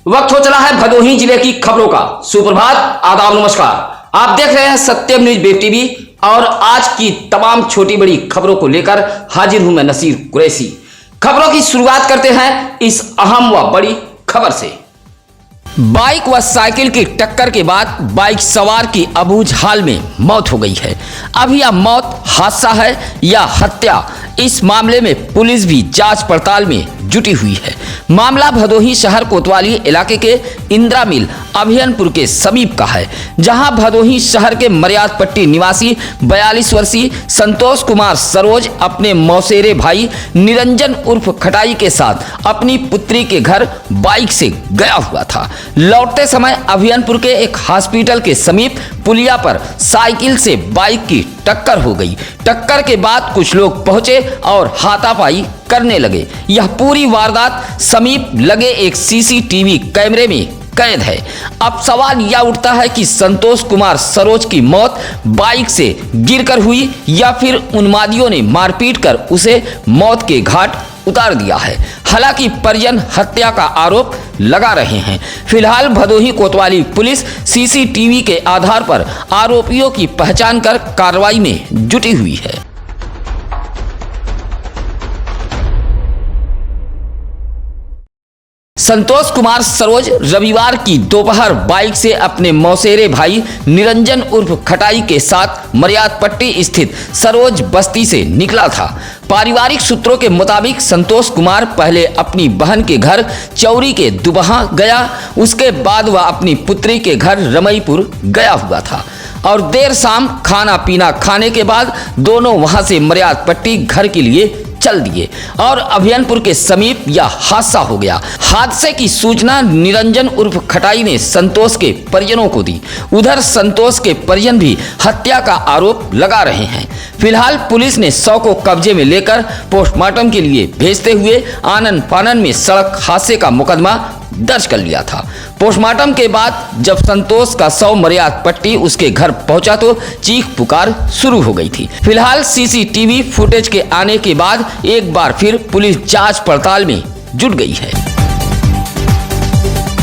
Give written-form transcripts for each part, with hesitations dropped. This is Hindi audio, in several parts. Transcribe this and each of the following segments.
वक्त हो चला है भदोही जिले की खबरों का। सुप्रभात, आदाब, नमस्कार। आप देख रहे हैं सत्यम न्यूज वेब टीवी और आज की तमाम छोटी बड़ी खबरों को लेकर हाजिर हूं मैं नसीर कुरैशी। खबरों की शुरुआत करते हैं इस अहम व बड़ी खबर से। बाइक व साइकिल की टक्कर के बाद बाइक सवार की अबूझ हाल में मौत हो गई है। अब यह मौत हादसा है या हत्या, इस मामले में पुलिस भी जांच पड़ताल में जुटी हुई है। मामला भदोही शहर कोतवाली इलाके के इंदिरा मिल अभियनपुर के समीप का है, जहां भदोही शहर के मर्याद पट्टी निवासी 42 वर्षीय संतोष कुमार सरोज अपने मौसेरे भाई निरंजन उर्फ खटाई के साथ अपनी पुत्री के घर बाइक से गया हुआ था। लौटते समय अभियनपुर के एक हॉस्पिटल के समीप पुलिया पर साइकिल से बाइक की टक्कर हो गई। टक्कर के बाद कुछ लोग पहुंचे और हाथापाई करने लगे। यह पूरी वारदात समीप लगे एक सीसीटीवी कैमरे में कैद है। अब सवाल यह उठता है कि संतोष कुमार सरोज की मौत बाइक से गिरकर हुई या फिर उन्मादियों ने मारपीट कर उसे मौत के घाट उतार दिया है। हालांकि परिजन हत्या का आरोप लगा रहे हैं। फिलहाल भदोही कोतवाली पुलिस सीसीटीवी के आधार पर आरोपियों की पहचान कर कार्रवाई में जुटी हुई है। संतोष कुमार सरोज रविवार की दोपहर बाइक से अपने मौसेरे भाई निरंजन उर्फ खटाई के साथ मर्याद पट्टी स्थित सरोज बस्ती से निकला था। पारिवारिक सूत्रों के मुताबिक संतोष कुमार पहले अपनी बहन के घर चौरी के दुबहा गया, उसके बाद वह अपनी पुत्री के घर रमईपुर गया हुआ था और देर शाम खाना पीना खाने के बाद दोनों वहां से मर्याद पट्टी घर के लिए चल दिए और अभियनपुर के समीप यह हादसा हो गया। हादसे की सूचना निरंजन उर्फ खटाई ने संतोष के परिजनों को दी। उधर संतोष के परिजन भी हत्या का आरोप लगा रहे हैं। फिलहाल पुलिस ने शव को कब्जे में लेकर पोस्टमार्टम के लिए भेजते हुए आनन फानन में सड़क हादसे का मुकदमा दर्ज कर लिया था। पोस्टमार्टम के बाद जब संतोष का शव मर्याद पट्टी उसके घर पहुंचा तो चीख पुकार शुरू हो गई थी। फिलहाल सीसीटीवी फुटेज के आने के बाद एक बार फिर पुलिस जांच पड़ताल में जुट गई है।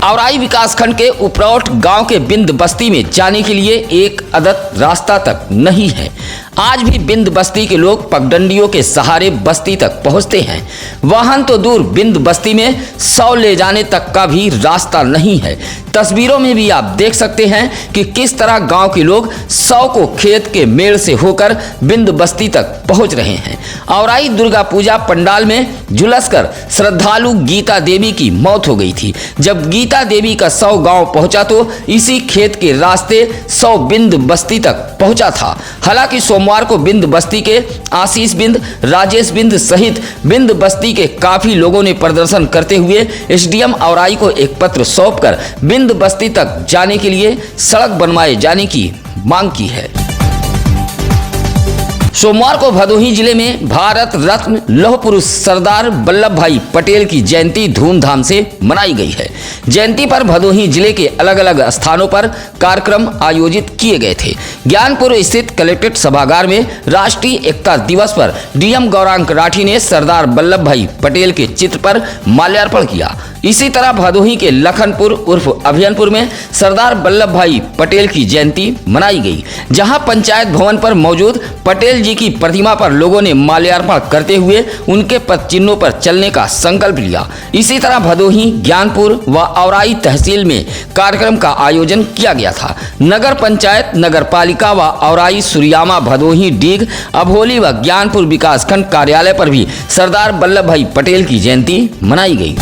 औराई विकासखंड के उपरौठ गांव के बिंद बस्ती में जाने के लिए एक अदद रास्ता तक नहीं है। आज भी बिंद बस्ती के लोग पगडंडियों के सहारे बस्ती तक पहुंचते हैं। वाहन तो दूर, बिंद बस्ती में शव ले जाने तक का भी रास्ता नहीं है। तस्वीरों में भी आप देख सकते हैं कि किस तरह गांव के लोग शव को खेत के मेड़ से होकर बिंद बस्ती तक पहुंच रहे हैं। औराई दुर्गा पूजा पंडाल में झुलसकर श्रद्धालु गीता देवी की मौत हो गई थी। जब गीता देवी का शव गांव पहुंचा तो इसी खेत के रास्ते शव बिंद बस्ती तक पहुंचा था। हालांकि सोमवार को बिंद बस्ती के आशीष बिंद, राजेश बिंद सहित बिंद बस्ती के काफी लोगों ने प्रदर्शन करते हुए एसडीएम औराई को एक पत्र सौंपकर बिंद बस्ती तक जाने के लिए सड़क बनवाए जाने की मांग की है। सोमवार को भदोही जिले में भारत रत्न लौह पुरुष सरदार वल्लभ भाई पटेल की जयंती धूमधाम से मनाई गई है। जयंती पर भदोही जिले के अलग अलग स्थानों पर कार्यक्रम आयोजित किए गए थे। ज्ञानपुर स्थित कलेक्ट्रेट सभागार में राष्ट्रीय एकता दिवस पर डीएम गौरांग राठी ने सरदार वल्लभ भाई पटेल के चित्र पर माल्यार्पण किया। इसी तरह भदोही के लखनपुर उर्फ अभियनपुर में सरदार वल्लभ भाई पटेल की जयंती मनाई गई, जहां पंचायत भवन पर मौजूद पटेल जी की प्रतिमा पर लोगों ने माल्यार्पण करते हुए उनके पद चिन्हों पर चलने का संकल्प लिया। इसी तरह भदोही, ज्ञानपुर व औराई तहसील में कार्यक्रम का आयोजन किया गया था। नगर पंचायत, नगर पालिका व औराई, सुरियामा, भदोही, डीग, अभोली व ज्ञानपुर विकासखंड कार्यालय पर भी सरदार वल्लभ भाई पटेल की जयंती मनाई गई।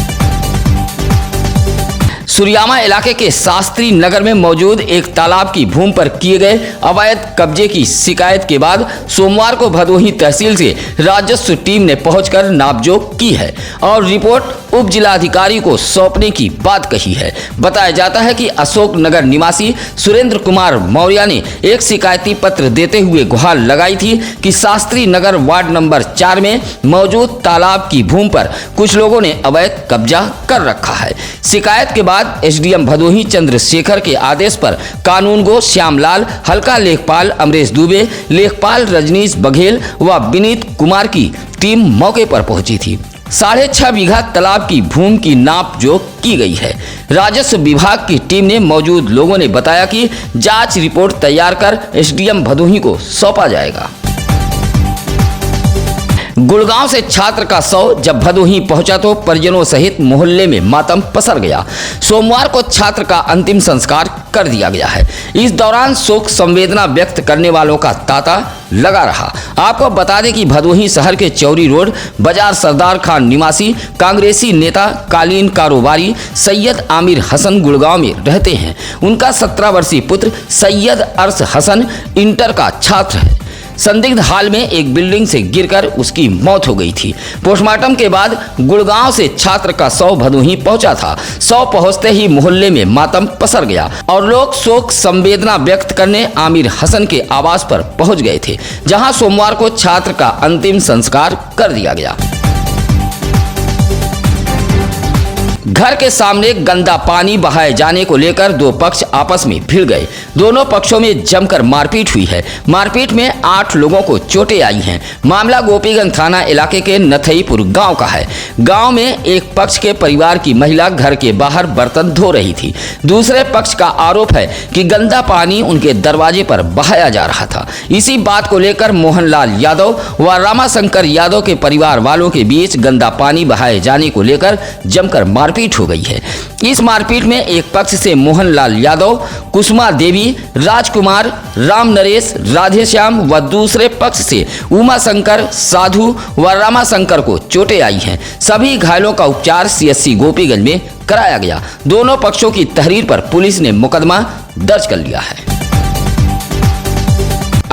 सुरियामा इलाके के शास्त्री नगर में मौजूद एक तालाब की भूमि पर किए गए अवैध कब्जे की शिकायत के बाद सोमवार को भदोही तहसील से राजस्व टीम ने पहुंचकर नापजोख की है और रिपोर्ट उप जिलाधिकारी को सौंपने की बात कही है। बताया जाता है कि अशोक नगर निवासी सुरेंद्र कुमार मौर्य ने एक शिकायती पत्र देते हुए गुहार लगाई थी कि शास्त्री नगर वार्ड नंबर 4 में मौजूद तालाब की भूमि पर कुछ लोगों ने अवैध कब्जा कर रखा है। शिकायत के बाद एसडीएम भदोही चंद्रशेखर के आदेश पर कानूनगो श्यामलाल, हल्का लेखपाल अमरेश दुबे, लेखपाल रजनीश बघेल व विनीत कुमार की टीम मौके पर पहुंची थी। 6.5 बीघा तालाब की भूमि की नाप जोख की गई है। राजस्व विभाग की टीम ने मौजूद लोगों ने बताया कि जांच रिपोर्ट तैयार कर एसडीएम भदोही को सौंपा जाएगा। गुड़गांव से छात्र का शव जब भदोही पहुंचा तो परिजनों सहित मोहल्ले में मातम पसर गया। सोमवार को छात्र का अंतिम संस्कार कर दिया गया है। इस दौरान शोक संवेदना व्यक्त करने वालों का तांता लगा रहा। आपको बता दें कि भदोही शहर के चौरी रोड बाजार सरदार खान निवासी कांग्रेसी नेता कालीन कारोबारी सैयद आमिर हसन गुड़गांव में रहते हैं। उनका 17 वर्षीय पुत्र सैयद अर्श हसन इंटर का छात्र है। संदिग्ध हाल में एक बिल्डिंग से गिरकर उसकी मौत हो गई थी। पोस्टमार्टम के बाद गुड़गांव से छात्र का शव भदोही पहुंचा था। शव पहुंचते ही मोहल्ले में मातम पसर गया और लोग शोक संवेदना व्यक्त करने आमिर हसन के आवास पर पहुंच गए थे, जहां सोमवार को छात्र का अंतिम संस्कार कर दिया गया। घर के सामने गंदा पानी बहाए जाने को लेकर दो पक्ष आपस में भिड़ गए। दोनों पक्षों में जमकर मारपीट हुई है। मारपीट में 8 लोगों को चोटें आई हैं। मामला गोपीगंज थाना इलाके के नथईपुर गांव का है। गांव में एक पक्ष के परिवार की महिला घर के बाहर बर्तन धो रही थी। दूसरे पक्ष का आरोप है कि गंदा पानी उनके दरवाजे पर बहाया जा रहा था। इसी बात को लेकर मोहनलाल यादव व रामाशंकर यादव के परिवार वालों के बीच गंदा पानी बहाए जाने को लेकर जमकर मारपीट हो गई है। इस मारपीट में एक पक्ष से मोहनलाल यादव, कुसुमा देवी, राजकुमार, राम नरेश, राधेश्याम व दूसरे पक्ष से उमा शंकर, साधु व रामाशंकर को चोटें आई हैं। सभी घायलों का उपचार सीएससी गोपीगंज में कराया गया। दोनों पक्षों की तहरीर पर पुलिस ने मुकदमा दर्ज कर लिया है।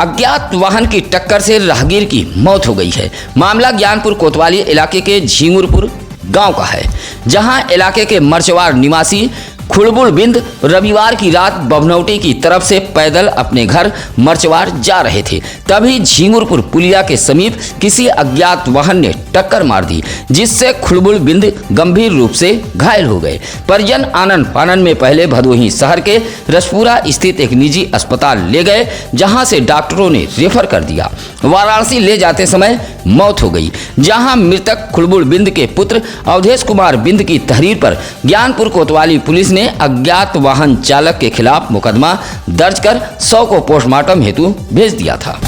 अज्ञात वाहन की टक्कर से राहगीर की मौत हो गई है। मामला ज्ञानपुर कोतवाली इलाके के झिंगुरपुर गांव का है, जहां इलाके के मरचवार निवासी खुड़बुल बिंद रविवार की रात बभनौटी की तरफ से पैदल अपने घर मरचवार जा रहे थे। तभी झिंगुरपुर पुलिया के समीप किसी अज्ञात वाहन ने टक्कर मार दी, जिससे खुड़बुल बिंद गंभीर रूप से घायल हो गए। परिजन आनन फानन में पहले भदोही शहर के रसपुरा स्थित एक निजी अस्पताल ले गए, जहां से डॉक्टरों ने रेफर कर दिया। वाराणसी ले जाते समय मौत हो गई, जहां मृतक खुड़बुल बिंद के पुत्र अवधेश कुमार बिंद की तहरीर पर ज्ञानपुर कोतवाली पुलिस ने अज्ञात वाहन चालक के खिलाफ मुकदमा दर्ज कर शव को पोस्टमार्टम हेतु भेज दिया था।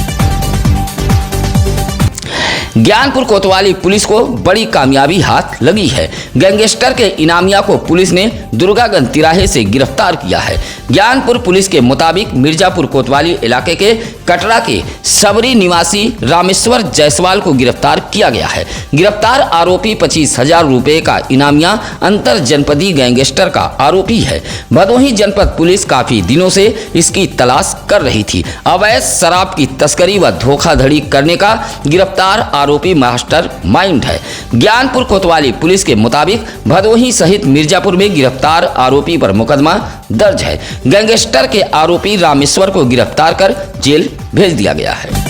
ज्ञानपुर कोतवाली पुलिस को बड़ी कामयाबी हाथ लगी है। गैंगस्टर के इनामिया को पुलिस ने दुर्गागंज तिराहे से गिरफ्तार किया है। ज्ञानपुर पुलिस के मुताबिक मिर्जापुर कोतवाली इलाके के कटरा के सबरी निवासी रामेश्वर जायसवाल को गिरफ्तार किया गया है। गिरफ्तार आरोपी 25,000 रुपए का इनामिया अंतर जनपदी गैंगस्टर का आरोपी है। भदोही जनपद पुलिस काफी दिनों से इसकी तलाश कर रही थी। अवैध शराब की तस्करी व धोखाधड़ी करने का गिरफ्तार आरोपी मास्टर माइंड है। ज्ञानपुर कोतवाली पुलिस के मुताबिक भदोही सहित मिर्जापुर में गिरफ्तार आरोपी पर मुकदमा दर्ज है। गैंगस्टर के आरोपी रामेश्वर को गिरफ्तार कर जेल भेज दिया गया है।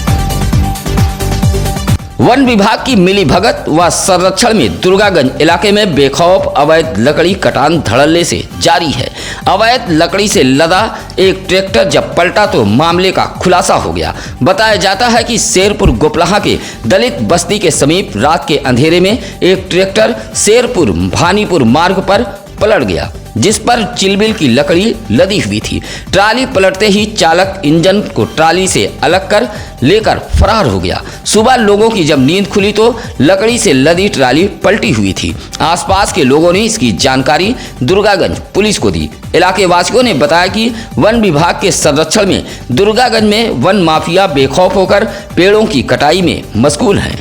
वन विभाग की मिली भगत व संरक्षण में दुर्गागंज इलाके में बेखौफ अवैध लकड़ी कटान धड़ल्ले से जारी है। अवैध लकड़ी से लदा एक ट्रैक्टर जब पलटा तो मामले का खुलासा हो गया। बताया जाता है कि शेरपुर गोपलाहा के दलित बस्ती के समीप रात के अंधेरे में एक ट्रैक्टर शेरपुर भानीपुर मार्ग पर पलट गया, जिस पर चिलबिल की लकड़ी लदी हुई थी। ट्राली पलटते ही चालक इंजन को ट्राली से अलग कर लेकर फरार हो गया। सुबह लोगों की जब नींद खुली तो लकड़ी से लदी ट्राली पलटी हुई थी। आसपास के लोगों ने इसकी जानकारी दुर्गागंज पुलिस को दी। इलाके वासियों ने बताया कि वन विभाग के संरक्षण में दुर्गागंज में वन माफिया बेखौफ होकर पेड़ों की कटाई में मशगूल हैं।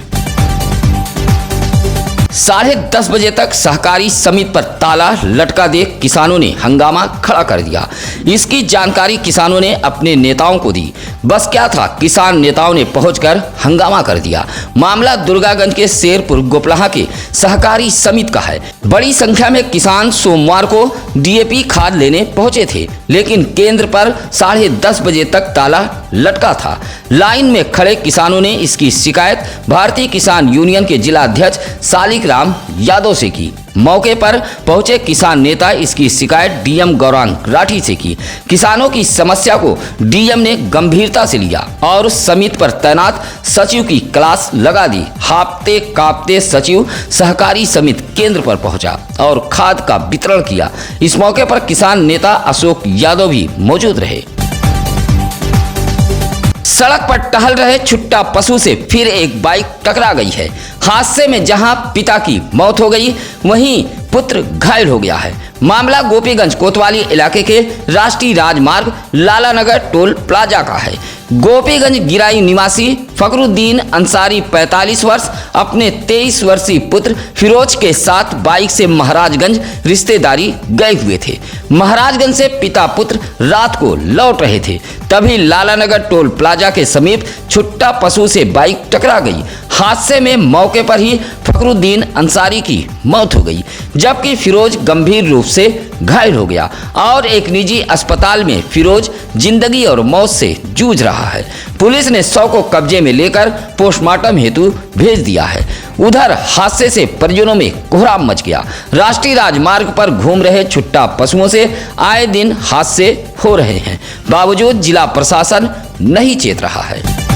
10:30 बजे तक सहकारी समिति पर ताला लटका देख किसानों ने हंगामा खड़ा कर दिया। इसकी जानकारी किसानों ने अपने नेताओं को दी। बस क्या था, किसान नेताओं ने पहुंचकर हंगामा कर दिया। मामला दुर्गागंज के शेरपुर गोपलाहा के सहकारी समिति का है। बड़ी संख्या में किसान सोमवार को डीएपी खाद लेने पहुंचे थे, लेकिन केंद्र पर 10:30 बजे तक ताला लटका था। लाइन में खड़े किसानों ने इसकी शिकायत भारतीय किसान यूनियन के जिला अध्यक्ष सालिक राम यादव से की। मौके पर पहुंचे किसान नेता इसकी शिकायत डीएम गौरांग राठी से की। किसानों की समस्या को डीएम ने गंभीरता से लिया और समिति पर तैनात सचिव की क्लास लगा दी। हांफते कांपते सचिव सहकारी समिति केंद्र पर पहुंचा और खाद का वितरण किया। इस मौके पर किसान नेता अशोक यादव भी मौजूद रहे। सड़क पर टहल रहे छुट्टा पशु से फिर एक बाइक टकरा गई है। हादसे में जहां पिता की मौत हो गई, वहीं पुत्र घायल हो गया है। मामला गोपीगंज कोतवाली इलाके के राष्ट्रीय राजमार्ग लालानगर टोल प्लाजा का है। गोपीगंज गिराई निवासी फकरुद्दीन अंसारी 45 वर्ष अपने 23 वर्षीय पुत्र फिरोज के साथ बाइक से महाराजगंज रिश्तेदारी गए हुए थे। महाराजगंज से पिता पुत्र रात को लौट रहे थे, तभी लालानगर टोल प्लाजा के समीप छुट्टा पशु से बाइक टकरा गई। हादसे में मौके पर ही फकरुद्दीन अंसारी की मौत हो गई, जबकि फिरोज गंभीर रूप से घायल हो गया और एक निजी अस्पताल में फिरोज जिंदगी और मौत से जूझ रहा है। पुलिस ने शव को कब्जे में लेकर पोस्टमार्टम हेतु भेज दिया है। उधर हादसे से परिजनों में कोहराम मच गया। राष्ट्रीय राजमार्ग पर घूम रहे छुट्टा पशुओं से आए दिन हादसे हो रहे हैं, बावजूद जिला प्रशासन नहीं चेत रहा है।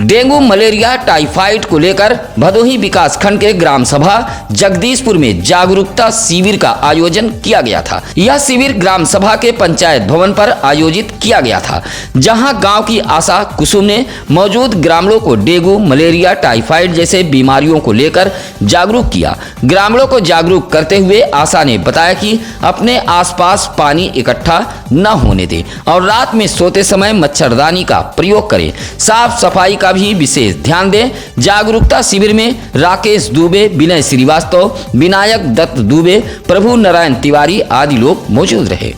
डेंगू, मलेरिया, टाइफाइड को लेकर भदोही विकास खंड के ग्राम सभा जगदीशपुर में जागरूकता शिविर का आयोजन किया गया था। यह शिविर ग्राम सभा के पंचायत भवन पर आयोजित किया गया था, जहां गांव की आशा कुसुम ने मौजूद ग्रामीणों को डेंगू, मलेरिया, टाइफाइड जैसे बीमारियों को लेकर जागरूक किया। ग्रामीणों को जागरूक करते हुए आशा ने बताया कि अपने आसपास पानी इकट्ठा न होने दें और रात में सोते समय मच्छरदानी का प्रयोग करें। साफ सफाई का भी विशेष ध्यान दें। जागरूकता शिविर में राकेश दुबे, विनय श्रीवास्तव, विनायक दत्त दुबे, प्रभु नारायण तिवारी आदि लोग मौजूद रहे।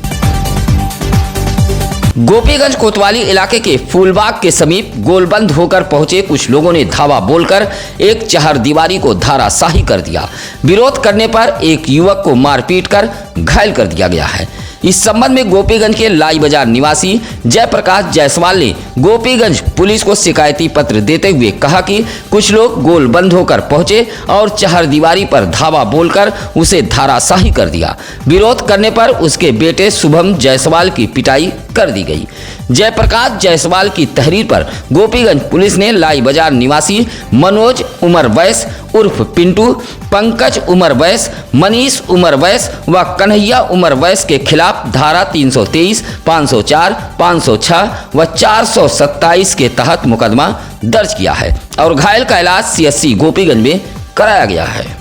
गोपीगंज कोतवाली इलाके के फूलबाग के समीप गोलबंद होकर पहुंचे कुछ लोगों ने धावा बोलकर एक चहारदीवारी को धाराशाही कर दिया। विरोध करने पर एक युवक को मारपीट कर घायल कर दिया गया है। इस संबंध में गोपीगंज के लाई बाजार निवासी जयप्रकाश जायसवाल ने गोपीगंज पुलिस को शिकायती पत्र देते हुए कहा कि कुछ लोग गोलबंद होकर पहुंचे और चहारदीवारी पर धावा बोलकर उसे धाराशाही कर दिया। विरोध करने पर उसके बेटे शुभम जायसवाल की पिटाई कर दी गई। जयप्रकाश जायसवाल की तहरीर पर गोपीगंज पुलिस ने लाई बाजार निवासी मनोज उमर वैस उर्फ पिंटू, पंकज उमर वैस, मनीष उमर वैस व कन्हैया उमर वैस के खिलाफ धारा 323, 504, 506 व 427 के तहत मुकदमा दर्ज किया है और घायल का इलाज सीएससी गोपीगंज में कराया गया है।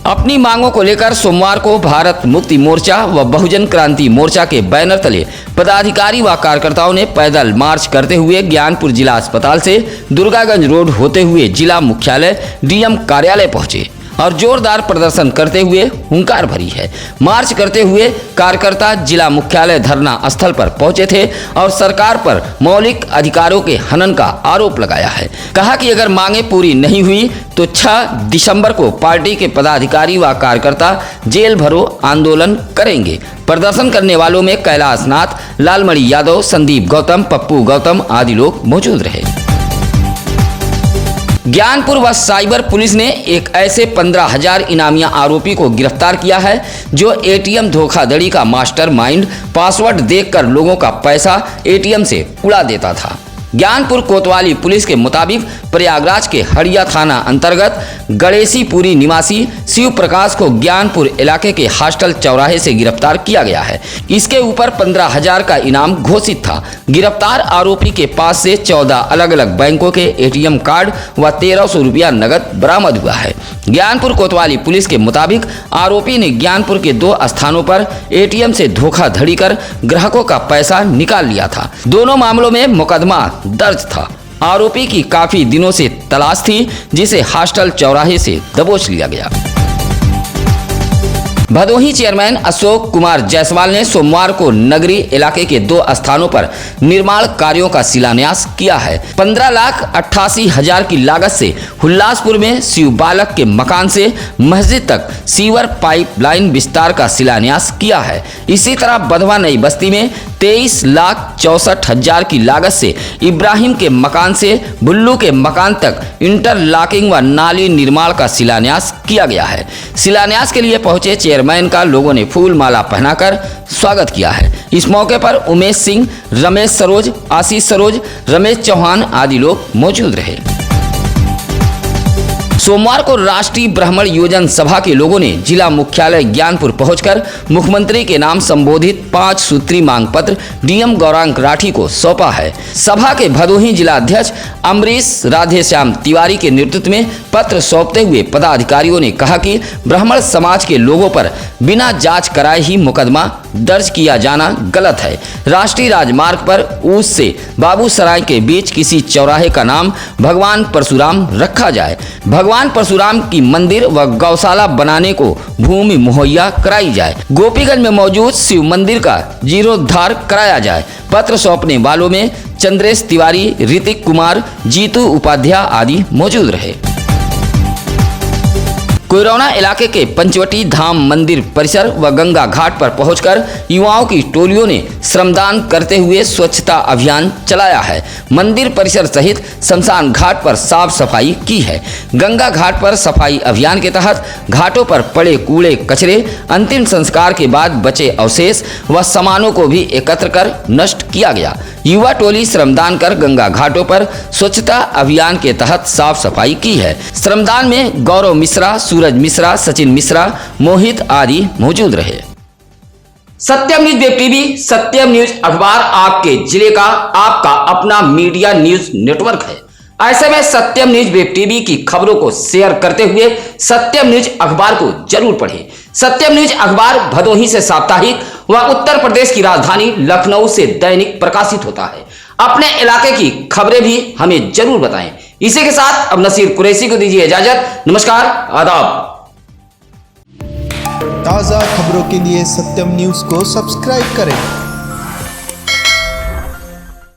अपनी मांगों को लेकर सोमवार को भारत मुक्ति मोर्चा व बहुजन क्रांति मोर्चा के बैनर तले पदाधिकारी व कार्यकर्ताओं ने पैदल मार्च करते हुए ज्ञानपुर जिला अस्पताल से दुर्गागंज रोड होते हुए जिला मुख्यालय डीएम कार्यालय पहुंचे और जोरदार प्रदर्शन करते हुए हुंकार भरी है। मार्च करते हुए कार्यकर्ता जिला मुख्यालय धरना स्थल पर पहुंचे थे और सरकार पर मौलिक अधिकारों के हनन का आरोप लगाया है। कहा कि अगर मांगे पूरी नहीं हुई तो 6 दिसंबर को पार्टी के पदाधिकारी व कार्यकर्ता जेल भरो आंदोलन करेंगे। प्रदर्शन करने वालों में कैलाश नाथ, लालमणि यादव, संदीप गौतम, पप्पू गौतम आदि लोग मौजूद रहे। ज्ञानपुर व साइबर पुलिस ने एक ऐसे 15,000 इनामिया आरोपी को गिरफ्तार किया है जो एटीएम धोखाधड़ी का मास्टरमाइंड, पासवर्ड देखकर लोगों का पैसा एटीएम से उड़ा देता था। ज्ञानपुर कोतवाली पुलिस के मुताबिक प्रयागराज के हड़िया थाना अंतर्गत गणेशीपुरी निवासी शिव प्रकाश को ज्ञानपुर इलाके के हॉस्टल चौराहे से गिरफ्तार किया गया है। इसके ऊपर 15,000 का इनाम घोषित था। गिरफ्तार आरोपी के पास से 14 अलग अलग बैंकों के एटीएम कार्ड व 1300 रुपया नगद बरामद हुआ है। ज्ञानपुर कोतवाली पुलिस के मुताबिक आरोपी ने ज्ञानपुर के 2 स्थानों पर एटीएम से धोखाधड़ी कर ग्राहकों का पैसा निकाल लिया था। दोनों मामलों में मुकदमा दर्ज था। आरोपी की काफी दिनों से तलाश थी, जिसे हॉस्टल चौराहे से दबोच लिया गया। भदोही चेयरमैन अशोक कुमार जायसवाल ने सोमवार को नगरी इलाके के 2 स्थानों पर निर्माण कार्यों का शिलान्यास किया है। 15,88,000 की लागत से हुल्लासपुर में शिव बालक के मकान से मस्जिद तक सीवर पाइपलाइन विस्तार का शिलान्यास किया है। इसी तरह बधवा नई बस्ती में 23,64,000 की लागत से इब्राहिम के मकान से बुल्लू के मकान तक इंटरलॉकिंग व नाली निर्माण का शिलान्यास किया गया है। शिलान्यास के लिए पहुंचे चेयरमैन का लोगों ने फूल माला पहनाकर स्वागत किया है। इस मौके पर उमेश सिंह, रमेश सरोज, आशीष सरोज, रमेश चौहान आदि लोग मौजूद रहे। सोमवार को राष्ट्रीय ब्राह्मण योजन सभा के लोगों ने जिला मुख्यालय ज्ञानपुर पहुंचकर मुख्यमंत्री के नाम संबोधित 5 सूत्री मांग पत्र डीएम गौरांग राठी को सौंपा है। सभा के भदोही जिला अध्यक्ष अमरीश राधेश्याम तिवारी के नेतृत्व में पत्र सौंपते हुए पदाधिकारियों ने कहा कि ब्राह्मण समाज के लोगों पर बिना जांच कराए ही मुकदमा दर्ज किया जाना गलत है। राष्ट्रीय राजमार्ग पर ऊस से बाबूसराय के बीच किसी चौराहे का नाम भगवान परशुराम रखा जाए। भगवान परशुराम की मंदिर व गौशाला बनाने को भूमि मुहैया कराई जाए। गोपीगंज में मौजूद शिव मंदिर का जीर्णोद्धार कराया जाए। पत्र सौंपने वालों में चंद्रेश तिवारी, ऋतिक कुमार, जीतू उपाध्याय आदि मौजूद रहे। कोयरौना इलाके के पंचवटी धाम मंदिर परिसर व गंगा घाट पर पहुंचकर युवाओं की टोलियों ने श्रमदान करते हुए स्वच्छता अभियान चलाया है। मंदिर परिसर सहित शमशान घाट पर साफ सफाई की है। गंगा घाट पर सफाई अभियान के तहत घाटों पर पड़े कूड़े कचरे, अंतिम संस्कार के बाद बचे अवशेष व सामानों को भी एकत्र कर नष्ट किया गया। युवा टोली श्रमदान कर गंगा घाटों पर स्वच्छता अभियान के तहत साफ सफाई की है। श्रमदान में गौरव मिश्रा, सूरज मिश्रा, सचिन मिश्रा, मोहित आदि मौजूद रहे। सत्यम न्यूज वेब टीवी, सत्यम न्यूज अखबार आपके जिले का आपका अपना मीडिया न्यूज नेटवर्क है। ऐसे में सत्यम न्यूज वेब टीवी की खबरों को शेयर करते हुए सत्यम न्यूज अखबार को जरूर पढ़ें। सत्यम न्यूज अखबार भदोही से साप्ताहिक व उत्तर प्रदेश की राजधानी लखनऊ से दैनिक प्रकाशित होता है। अपने इलाके की खबरें भी हमें जरूर बताएं। इसी के साथ अब नसीर कुरैशी को दीजिए इजाजत। नमस्कार, आदाब। ताज़ा खबरों के लिए सत्यम न्यूज़ को सब्सक्राइब करें।